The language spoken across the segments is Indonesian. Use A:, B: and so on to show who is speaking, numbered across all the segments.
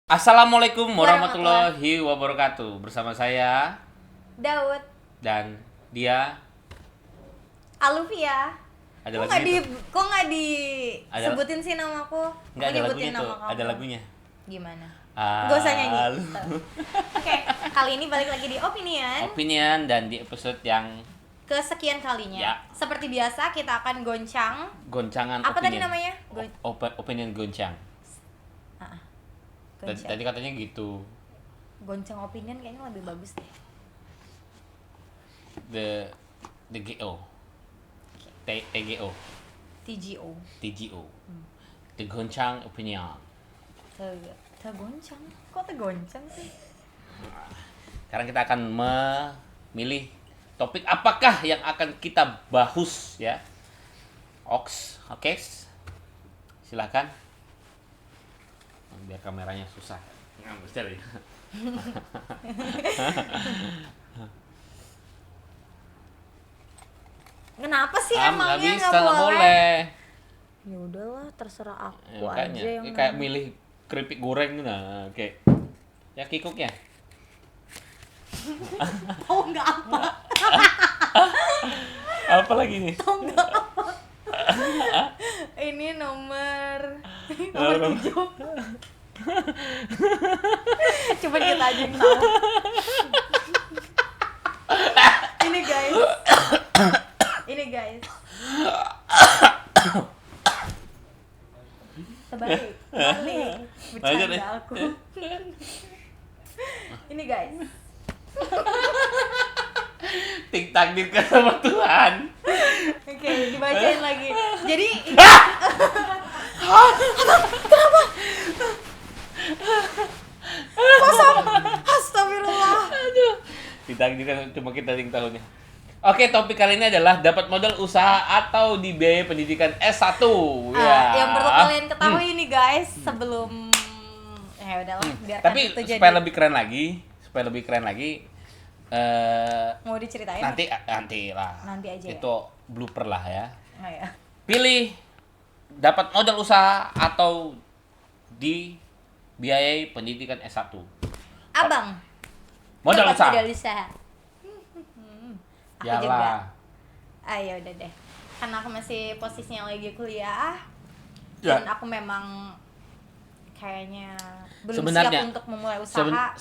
A: Assalamualaikum warahmatullahi wabarakatuh. Bersama saya
B: Daud
A: dan dia.
B: Aluvia.
A: Ada
B: Kok
A: lagunya tuh?
B: nggak disebutin sih namaku?
A: Nggak ada
B: nyebutin
A: lagunya tuh.
B: nama kamu.
A: Ada lagunya.
B: Gimana? Gak usah nyanyi. Oke, kali ini balik lagi di Opinian.
A: Opinian dan di episode yang
B: Kesekian kalinya.
A: Ya.
B: Seperti biasa kita akan goncang.
A: goncangan
B: Apa
A: opinion.
B: tadi namanya?
A: Opinion goncang.
B: Goncang.
A: Tadi katanya gitu.
B: Goncang opinion kayaknya lebih bagus deh.
A: The GO. TGO.
B: TGO.
A: TGO. The goncang opinion.
B: Tegoncang. Kok tegoncang sih?
A: Sekarang kita akan memilih topik apakah yang akan kita bahas ya. Oke. Silakan. Biar kameranya susah. Ngambil ya.
B: Kenapa sih
A: Nggak
B: emangnya
A: bisa,
B: nggak
A: nggak
B: boleh?
A: boleh.
B: Ya udahlah, terserah aku
A: Makanya,
B: aja yang
A: ini kayak milih keripik goreng nah, kayak ya kikuknya.
B: tahu nggak apa?
A: Apa lagi nih?
B: Tahu nggak apa? Ini nomor 7. Coba kita aja yang tahu. Ini guys. Terbalik. Bercanda aku. Ini guys.
A: Ting takdirkan sama Tuhan.
B: Oke, dibacain lagi. Jadi kosong. Astagfirullah.
A: Ditakdirkan cuma kita yang tahunya. Oke, topik kali ini adalah dapat modal usaha atau dibiayai pendidikan S1. Ya.
B: Yang perlu kalian ketahui nih guys, sebelum ya udahlah biarkan
A: Tapi
B: itu jadi.
A: supaya lebih keren lagi
B: Mau diceritain?
A: nanti lah.
B: Nanti aja ya?
A: Itu blooper lah ya.
B: Oh, ya.
A: Pilih dapat modal usaha atau dibiayai pendidikan S1.
B: Abang.
A: Modal
B: dapat
A: usaha.
B: Modal usaha. Aku juga.
A: Yalah.
B: Ya udah deh. Karena aku masih posisinya lagi kuliah.
A: Ya.
B: Dan aku memang kayaknya belum
A: Sebenarnya-
B: siap untuk memulai usaha.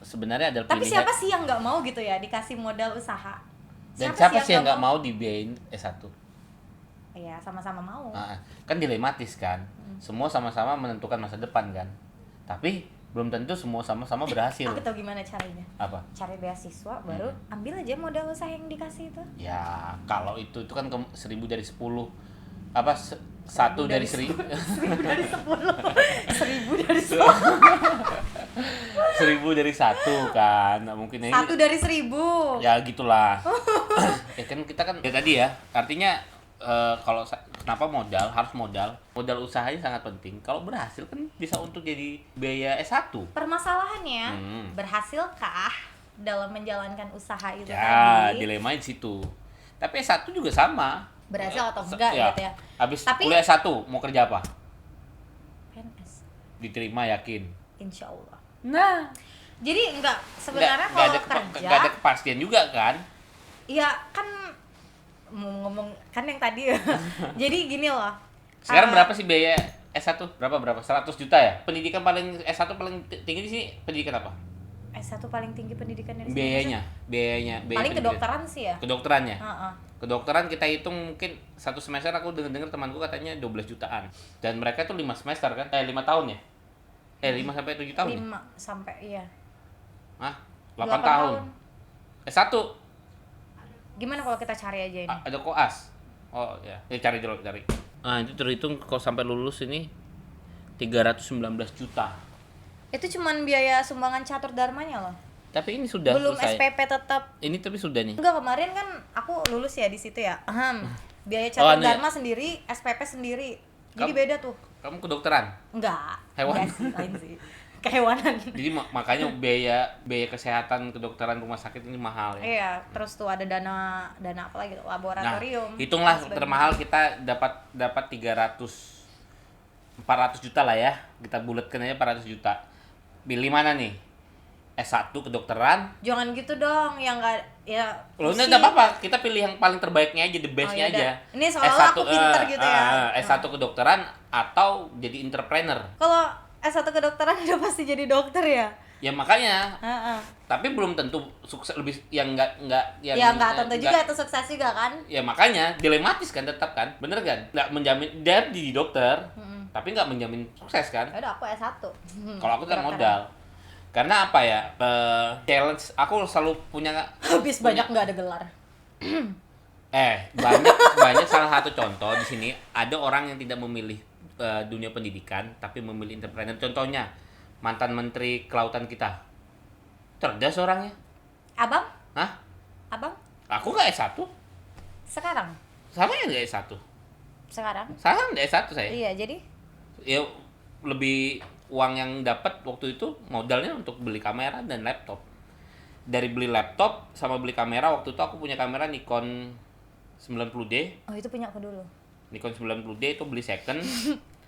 A: Sebenarnya adalah
B: Tapi
A: pilihan.
B: siapa sih yang nggak mau gitu ya dikasih modal usaha?
A: Dan siapa sih yang nggak mau dibiayain S1?
B: Iya, sama-sama mau.
A: Kan dilematis kan. Semua sama-sama menentukan masa depan kan. Tapi belum tentu semua sama-sama berhasil.
B: Aku tahu gimana caranya.
A: Apa?
B: Cari beasiswa baru ambil aja modal usaha yang dikasih itu.
A: Ya, kalau itu kan 1.000 dari 10. Apa 1 dari 1.000?
B: 1.000 dari 10. 1.000 dari 10.
A: 1.000 dari 1 kan. Nggak mungkin ini.
B: 1 dari 1.000.
A: Ya gitulah. Ya kan kita kan ya tadi ya. Artinya kalau kenapa harus modal usahanya sangat penting. Kalau berhasil kan bisa untuk jadi biaya S1.
B: Permasalahannya, berhasilkah dalam menjalankan usaha itu
A: Ya,
B: tadi?
A: dilemanya di situ. Tapi S1 juga sama.
B: Berhasil atau enggak gitu ya.
A: Habis
B: Tapi-
A: kuliah S1 mau kerja apa?
B: PNS.
A: Diterima yakin.
B: Insya Allah.
A: Nah,
B: Jadi enggak sebenarnya
A: nggak
B: kalau
A: nggak
B: kerja,
A: ada kepastian juga kan?
B: ya kan mau ngomong kan yang tadi ya. Jadi gini loh.
A: Sekarang berapa sih biaya S1? Berapa? 100 juta ya? Pendidikan paling S1 paling tinggi di sini pendidikan apa?
B: S1 paling tinggi pendidikan dari sini.
A: Biaya
B: Paling
A: pendidikan.
B: kedokteran sih ya.
A: Kedokterannya.
B: Heeh.
A: Kedokteran kita hitung mungkin satu semester aku dengar temanku katanya 12 jutaan. Dan mereka tuh 5 semester kan? 5 tahun ya? 5 sampai 7 tahun ya?
B: 5 sampai iya.
A: Hah? 8 tahun. S1
B: Gimana kalau kita cari aja ini?
A: ada koas. Oh ya, cari dulu cari. Nah, itu terhitung kalau sampai lulus ini 319 juta.
B: Itu cuman biaya sumbangan catur dharmanya loh.
A: Tapi ini sudah
B: Belum
A: selesai.
B: SPP tetap.
A: Ini tapi sudah nih.
B: Enggak, kemarin kan aku lulus ya di situ ya. Biaya
A: Oh,
B: catur
A: nih.
B: dharma sendiri, SPP sendiri. Jadi beda tuh.
A: Kamu kedokteran.
B: Enggak.
A: Hewan.
B: Enggak sih, lain sih. Kehewanan.
A: Jadi makanya biaya kesehatan kedokteran rumah sakit ini mahal ya.
B: Iya, terus tuh ada dana apa lagi tuh, laboratorium.
A: Hitunglah
B: dan sebagainya.
A: termahal kita dapat 300 400 juta lah ya, kita bulatkan aja 400 juta. Pilih mana nih? S1 kedokteran.
B: Jangan gitu dong, yang enggak ya.
A: Loh, enggak apa-apa, kita pilih yang paling terbaiknya aja, the bestnya aja.
B: Ini seolah aku pinter gitu ya.
A: S1 kedokteran atau jadi entrepreneur.
B: Kalau S1 kedokteran udah pasti jadi dokter ya.
A: Ya makanya. Tapi belum tentu sukses, lebih yang enggak
B: yang ya enggak tentu juga itu sukses juga kan.
A: Ya makanya dilematis kan tetap kan. Bener kan? Enggak menjamin dia jadi dokter. Tapi enggak menjamin sukses kan.
B: Ya udah aku S1.
A: Kalau aku kan modal. Karena apa ya? Challenge aku selalu punya
B: habis banyak nggak ada gelar.
A: banyak salah satu contoh di sini ada orang yang tidak memilih dunia pendidikan tapi memilih entrepreneur. Contohnya mantan menteri kelautan kita. Cerdas orangnya.
B: Abang?
A: Hah?
B: Abang?
A: Aku nggak S1.
B: Sekarang?
A: Sama ya nggak S1.
B: Sekarang?
A: Sama nggak S1 saya.
B: Iya, jadi?
A: Ya lebih uang yang dapat waktu itu modalnya untuk beli kamera dan laptop. Dari beli laptop sama beli kamera, waktu itu aku punya kamera Nikon 90D.
B: Oh, itu punya aku dulu.
A: Nikon 90D itu beli second.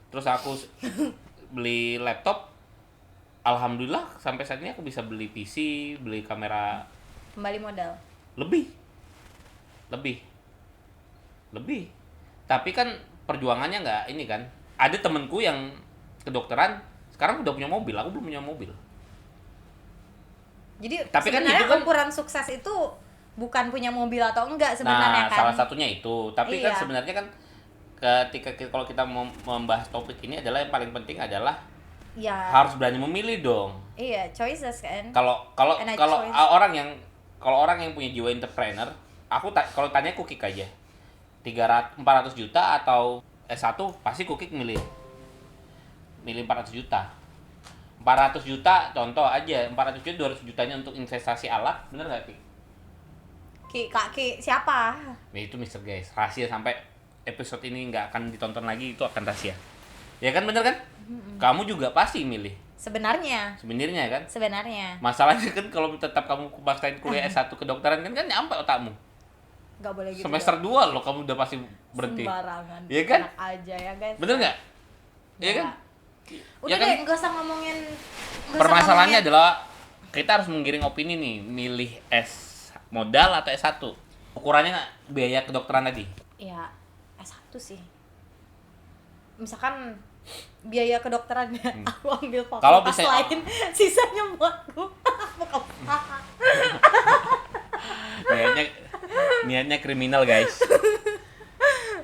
A: Terus aku beli laptop. Alhamdulillah sampai saat ini aku bisa beli PC, beli kamera.
B: Kembali modal.
A: Lebih. Tapi kan perjuangannya nggak ini kan. Ada temenku yang kedokteran sekarang udah punya mobil, aku belum punya mobil.
B: Jadi
A: tapi
B: sebenarnya
A: kan itu
B: ukuran sukses itu bukan punya mobil atau enggak sebenarnya kan.
A: Salah satunya itu. Tapi kan sebenarnya kan ketika kalau kita membahas topik ini adalah yang paling penting adalah harus berani memilih dong.
B: Iya, choices kan.
A: Kalau orang yang punya jiwa entrepreneur, kalau tanya Kukik aja. 400 juta atau S1 pasti Kukik milih 400 juta. 400 juta contoh aja, 400 juta 200 jutanya untuk investasi alat, bener nggak
B: Kak Ki siapa?
A: Nah itu Mister Guys, rahasia sampai episode ini nggak akan ditonton lagi, itu akan rahasia. Ya kan bener kan? Kamu juga pasti milih.
B: Sebenarnya kan? Sebenarnya.
A: Masalahnya kan kalau tetap kamu paksain kuliah S1 kedokteran kan nyampe otakmu.
B: Nggak boleh gitu.
A: Semester 2 loh kamu udah pasti berhenti.
B: Sembarangan.
A: Iya kan?
B: Enak aja ya guys.
A: Bener nggak? Iya kan?
B: Udah
A: ya
B: deh, nggak usah ngomongin.
A: Permasalahannya adalah kita harus menggiring opini nih, milih S modal atau S1. Ukurannya biaya kedokteran tadi.
B: Ya, S1 sih. Misalkan biaya kedokterannya aku ambil fakultas lain, sisanya buatku.
A: Niatnya kriminal guys.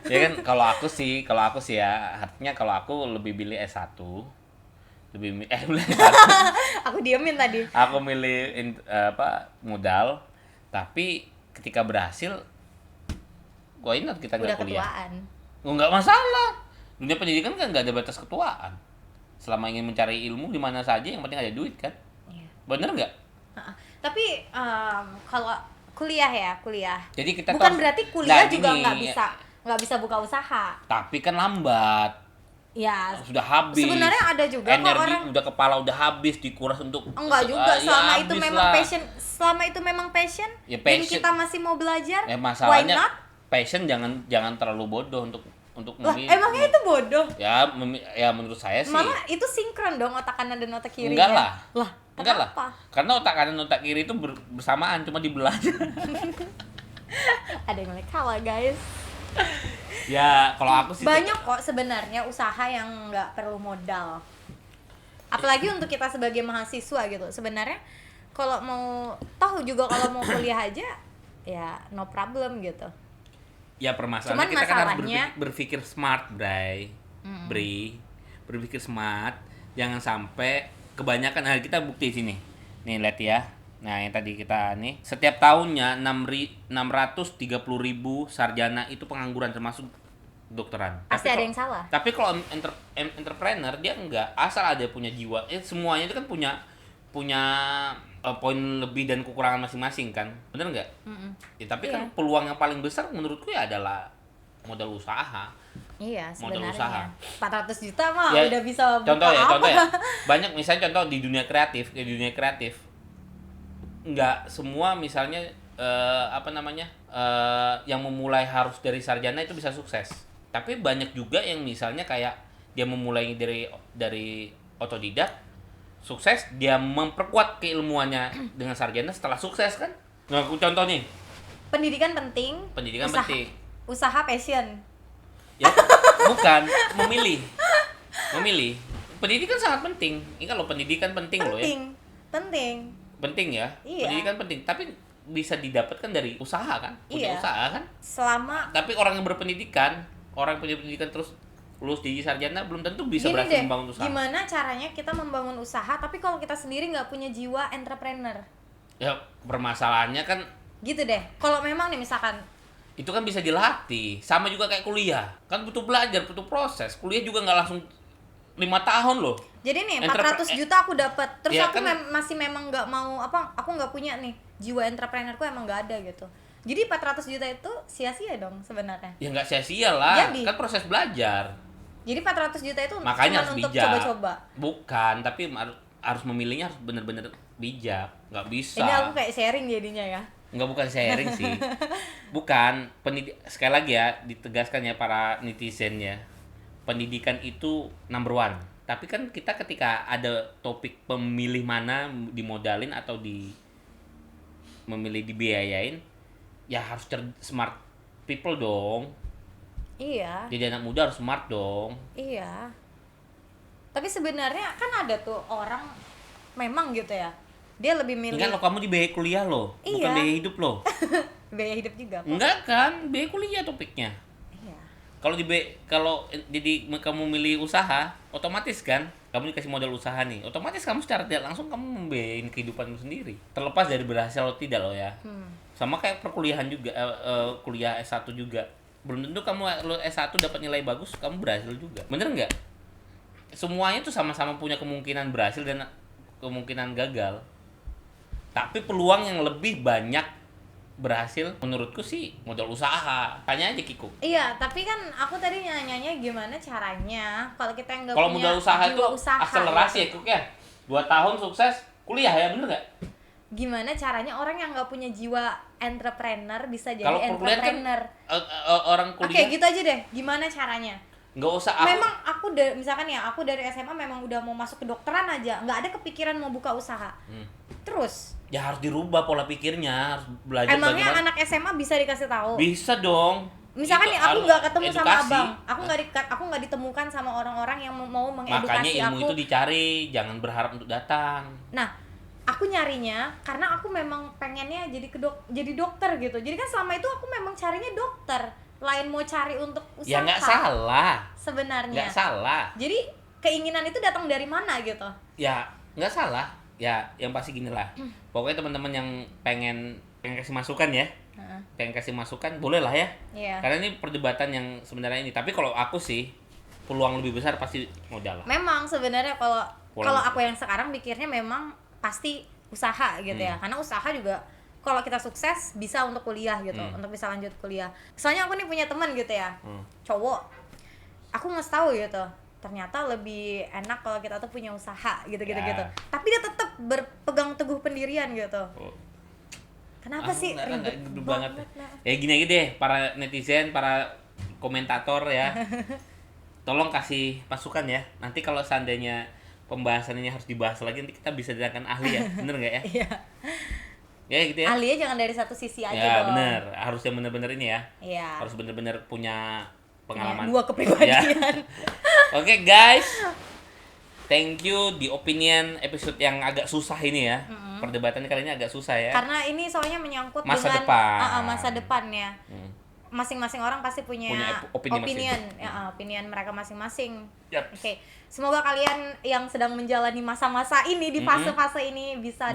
A: Ya kan kalau aku sih ya artinya kalau aku lebih pilih S1 beli S1.
B: Aku diemin tadi.
A: Aku milih modal, tapi ketika berhasil why not kita nggak kuliah.
B: Ketuaan.
A: Nggak masalah, dunia pendidikan kan nggak ada batas ketuaan. Selama ingin mencari ilmu di mana saja, yang penting ada duit kan. Iya. Bener nggak?
B: Tapi kalau kuliah.
A: Jadi kita
B: bukan berarti kuliah juga nggak bisa buka usaha.
A: Tapi kan lambat.
B: Ya.
A: Sudah habis.
B: Sebenarnya ada juga
A: energi udah kepala udah habis dikuras untuk.
B: Enggak juga. Selama itu memang passion. Selama itu memang passion.
A: Ya, passion.
B: Dan kita masih mau belajar.
A: Masalahnya why not? Passion jangan terlalu bodoh untuk
B: memilih. Emangnya itu bodoh?
A: Ya menurut saya sih.
B: Malah itu sinkron dong otak kanan dan otak kiri.
A: Enggak lah.
B: Enggak lah.
A: Karena otak kanan dan otak kiri itu bersamaan, cuma dibelah aja.
B: Ada yang kalah guys.
A: Ya kalau aku sih
B: banyak kok sebenarnya usaha yang nggak perlu modal. Apalagi untuk kita sebagai mahasiswa gitu. Sebenarnya kalau mau juga kalau mau kuliah aja ya no problem gitu.
A: Ya permasalahannya kita kan harus berpikir smart, Bri. Berpikir smart, jangan sampai kebanyakan. Nah, kita bukti sini. Nih lihat ya. Nah, yang tadi kita nih, setiap tahunnya 630.000 sarjana itu pengangguran termasuk dokteran.
B: Pasti ada yang salah.
A: Tapi kalau entrepreneur dia enggak, asal ada punya jiwa. Semuanya itu kan punya poin lebih dan kekurangan masing-masing kan. Bener enggak? Ya, tapi kan peluang yang paling besar menurutku ya adalah modal usaha.
B: Iya,
A: modal
B: sebenarnya.
A: usaha.
B: 400 juta mah ya, udah bisa buka
A: contoh ya. Banyak misalnya contoh di dunia kreatif. Enggak semua misalnya yang memulai harus dari sarjana itu bisa sukses. Tapi banyak juga yang misalnya kayak dia memulai dari otodidak, sukses, dia memperkuat keilmuannya dengan sarjana setelah sukses kan. Nah, aku contoh nih.
B: Pendidikan penting. Usaha passion.
A: Ya, bukan memilih. Pendidikan sangat penting. Ini kalau pendidikan penting loh ya. Penting ya.
B: Iya.
A: Pendidikan penting, tapi bisa didapatkan dari usaha kan? Punya usaha kan? Tapi orang yang berpendidikan, orang punya pendidikan terus lulus jadi sarjana belum tentu bisa berhasil membangun usaha.
B: Gimana caranya kita membangun usaha tapi kalau kita sendiri nggak punya jiwa entrepreneur?
A: Ya, permasalahannya kan
B: gitu deh. Kalau memang nih misalkan
A: itu kan bisa dilatih, sama juga kayak kuliah. Kan butuh belajar, butuh proses. Kuliah juga nggak langsung 5 tahun loh.
B: Jadi nih 400 juta aku dapat. Terus ya aku kan, masih memang nggak mau aku nggak punya nih jiwa entrepreneurku emang nggak ada gitu. Jadi 400 juta itu sia-sia dong sebenarnya.
A: Ya nggak sia-sia lah. Jadi, kan proses belajar.
B: Jadi 400 juta itu
A: makanya
B: cuma
A: harus
B: untuk
A: bijak.
B: Coba-coba.
A: Bukan, tapi harus memilihnya harus benar-benar bijak. Nggak bisa.
B: Ini aku kayak sharing jadinya ya.
A: Bukan sharing sih. Bukan, sekali lagi ya ditegaskan ya para netizen ya. Pendidikan itu number one. Tapi kan kita ketika ada topik pemilih mana dimodalin atau memilih dibiayain, ya harus smart people dong.
B: Iya.
A: Jadi anak muda harus smart dong.
B: Iya. Tapi sebenarnya kan ada tuh orang memang gitu ya. Dia lebih milih.
A: Enggak loh, kamu di biaya kuliah loh, bukan biaya hidup loh.
B: Biaya hidup juga.
A: Enggak kan, biaya kuliah topiknya.
B: Iya.
A: Kalau jadi kamu milih usaha, otomatis kan kamu dikasih modal usaha nih. Otomatis kamu secara tidak langsung kamu membiayain kehidupanmu sendiri. Terlepas dari berhasil atau tidak loh ya. Sama kayak perkuliahan juga, kuliah S1 juga. Belum tentu kamu S1 dapat nilai bagus, kamu berhasil juga. Bener nggak? Semuanya tuh sama-sama punya kemungkinan berhasil dan kemungkinan gagal. Tapi peluang yang lebih banyak berhasil menurutku sih modal usaha. Tanya aja Kiko.
B: Iya, tapi kan aku tadi nanyanya gimana caranya kalau kita yang nggak punya
A: modal usaha itu akselerasi ya Kiko ya. 2 tahun sukses kuliah ya, bener nggak?
B: Gimana caranya orang yang nggak punya jiwa entrepreneur bisa jadi entrepreneur?
A: Kan, orang kuliah.
B: Oke, gitu aja deh. Gimana caranya?
A: Nggak usah.
B: Memang aku misalkan ya, aku dari SMA memang udah mau masuk kedokteran aja, nggak ada kepikiran mau buka usaha. Terus?
A: Ya harus dirubah pola pikirnya, harus belajar.
B: Emangnya
A: bagaimana.
B: anak SMA bisa dikasih tahu?
A: Bisa dong.
B: Misalkan nih aku nggak ketemu sama abang, aku nggak ditemukan sama orang-orang yang mau mengedukasi aku.
A: Makanya ilmu itu dicari, jangan berharap untuk datang.
B: Nah, aku nyarinya karena aku memang pengennya jadi dokter gitu. Jadi kan selama itu aku memang carinya dokter. Lain mau cari untuk usaha.
A: Ya nggak salah.
B: Sebenarnya.
A: Nggak salah.
B: Jadi keinginan itu datang dari mana gitu?
A: Ya nggak salah. Ya yang pasti gini lah. Pokoknya teman-teman yang pengen kasih masukan ya. Pengen kasih masukan boleh lah ya.
B: Iya.
A: Karena ini perdebatan yang sebenarnya ini. Tapi kalau aku sih peluang lebih besar pasti modal lah.
B: Memang sebenarnya kalau aku yang sekarang pikirnya memang pasti usaha gitu ya. Karena usaha juga kalau kita sukses bisa untuk kuliah gitu, untuk bisa lanjut kuliah. Soalnya aku nih punya teman gitu ya, cowok. Aku nggak tahu gitu. Ternyata lebih enak kalau kita tuh punya usaha gitu. Tapi dia tetap berpegang teguh pendirian gitu. Kenapa sih ribet banget?
A: Ya gini aja deh, para netizen, para komentator ya. Tolong kasih masukan ya. Nanti kalau seandainya pembahasan ini harus dibahas lagi, nanti kita bisa datangkan ahli ya. Bener nggak ya?
B: Iya.
A: Ya gitu ya.
B: Ahlinya jangan dari satu sisi aja
A: ya,
B: dong.
A: Ya bener, harus yang bener-bener ini ya.
B: Iya.
A: Harus bener-bener punya pengalaman.
B: Dua kepribadian.
A: Ya. Oke guys, thank you di opinion episode yang agak susah ini ya. Perdebatan kali ini agak susah ya.
B: Karena ini soalnya menyangkut
A: masa
B: dengan
A: depan.
B: Masa depannya. Masing-masing orang pasti punya opinion mereka masing-masing.
A: Yep.
B: Oke. Semoga kalian yang sedang menjalani masa-masa ini di fase-fase ini bisa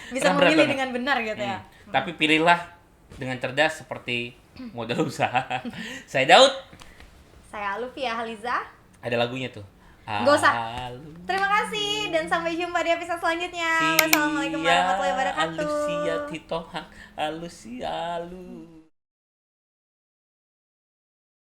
B: bisa memilih dengan benar gitu ya.
A: Tapi pilihlah dengan cerdas seperti modal usaha. Saya Daud.
B: Saya Alufia Haliza.
A: Ada lagunya tuh.
B: Nggak usah. Terima kasih dan sampai jumpa di episode selanjutnya. Wassalamualaikum warahmatullahi wabarakatuh.
A: Alusia Titohan, alusia.